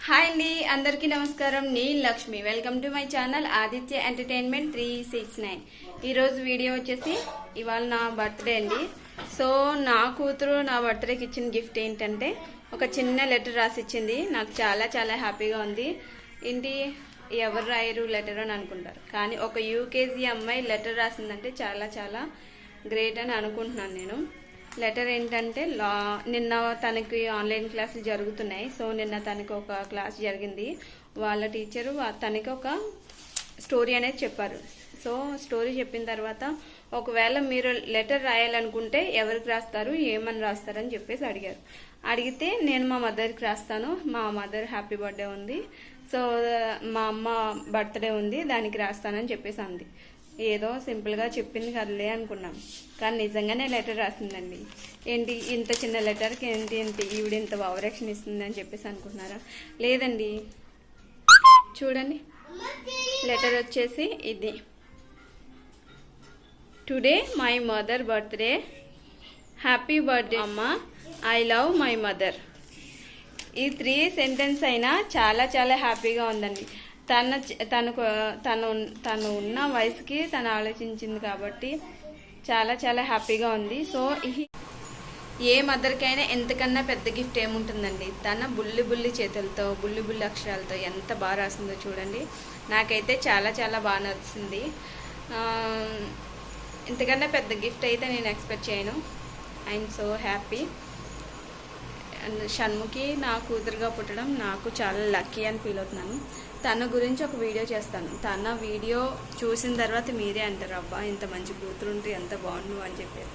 Hi అండి, అందరికీ నమస్కారం. నేను Lakshmi. Welcome to my channel Aditya entertainment 369. ఈరోజు వీడియో వచ్చేసి ఇవాళ నా బర్త్డే అండి. సో నా కూతురు నా బర్త్డేకి ఇచ్చిన గిఫ్ట్ ఏంటంటే ఒక చిన్న లెటర్ రాసి ఇచ్చింది. నాకు చాలా చాలా హ్యాపీగా ఉంది. ఏంటి ఎవరు రాయరు లెటర్ అని అనుకుంటారు, కానీ ఒక యూకేజీ అమ్మాయి లెటర్ రాసిందంటే చాలా చాలా గ్రేట్ అని అనుకుంటున్నాను నేను. లెటర్ ఏంటంటే నిన్న తనకి ఆన్లైన్ క్లాసులు జరుగుతున్నాయి. సో నిన్న తనకి ఒక క్లాస్ జరిగింది. వాళ్ళ టీచరు తనకి ఒక స్టోరీ అనేది చెప్పారు. సో స్టోరీ చెప్పిన తర్వాత ఒకవేళ మీరు లెటర్ రాయాలనుకుంటే ఎవరికి రాస్తారు, ఏమని రాస్తారని చెప్పేసి అడిగారు. అడిగితే నేను మా మదర్కి రాస్తాను, మా మదర్ హ్యాపీ బర్త్డే ఉంది, సో మా అమ్మ బర్త్డే ఉంది, దానికి రాస్తానని చెప్పేసి అంది. ఏదో సింపుల్గా చెప్పింది కదలే అనుకున్నాం, కానీ నిజంగానే లెటర్ రాసిందండి. ఏంటి ఇంత చిన్న లెటర్కి ఏంటి ఈవిడ ఇంత ఓవరాక్షన్ ఇస్తుంది అని చెప్పేసి అనుకుంటున్నారా? లేదండి, చూడండి లెటర్ వచ్చేసి ఇది. Today my mother birthday, happy birthday అమ్మ, ఐ లవ్ మై మదర్. ఈ 3 సెంటెన్స్ అయినా చాలా చాలా హ్యాపీగా ఉందండి. తను ఉన్న వయసుకి తను ఆలోచించింది కాబట్టి చాలా చాలా హ్యాపీగా ఉంది. సో ఏ మదర్కైనా ఎంతకన్నా పెద్ద గిఫ్ట్ ఏముంటుందండి? తన బుల్లి చేతులతో బుల్లి అక్షరాలతో ఎంత బాగా రాసిందో చూడండి. నాకైతే చాలా చాలా బాగా నచ్చింది. ఇంతకన్నా పెద్ద గిఫ్ట్ అయితే నేను ఎక్స్పెక్ట్ చేయను. I'm so happy. షణ్ముఖి నా కూతురుగా పుట్టడం నాకు చాలా లక్కీ అని ఫీల్ అవుతున్నాను. తన గురించి ఒక వీడియో చేస్తాను. తన వీడియో చూసిన తర్వాత మీరే అంటారు, అబ్బా ఇంత మంచి కూతురు ఉంటే ఎంత బాగుండు అని చెప్పేసి.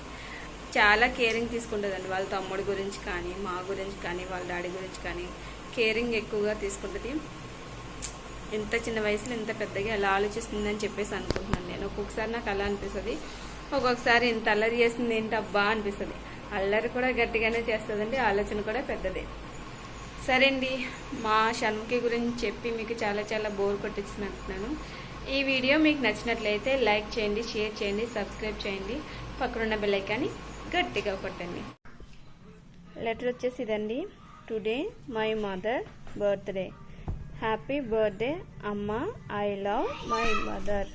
చాలా కేరింగ్ తీసుకుంటుందండి. వాళ్ళ తమ్ముడి గురించి కానీ, మా గురించి కానీ, వాళ్ళ డాడీ గురించి కానీ కేరింగ్ ఎక్కువగా తీసుకుంటుంది. ఇంత చిన్న వయసులో ఇంత పెద్దగా ఎలా ఆలోచిస్తుందని చెప్పేసి అనుకుంటున్నాను నేను. ఒక్కొక్కసారి నాకు అలా అనిపిస్తుంది, ఒక్కొక్కసారి ఇంత అల్లరి చేస్తుంది ఏంటి అబ్బా అనిపిస్తుంది. అల్లరి కూడా గట్టిగానే చేస్తుందండి, ఆలోచన కూడా పెద్దదే. సరే అండి, మా షణ్ముఖి గురించి చెప్పి మీకు చాలా చాలా బోర్ కొట్టించినట్టున్నాను. ఈ వీడియో మీకు నచ్చినట్లయితే లైక్ చేయండి, షేర్ చేయండి, సబ్స్క్రైబ్ చేయండి, పక్కనున్న బెల్ ఐకాన్ని గట్టిగా కొట్టండి. లెటర్ వచ్చేసి ఇదండి. Today my mother birthday, happy birthday అమ్మ, ఐ లవ్ మై మదర్.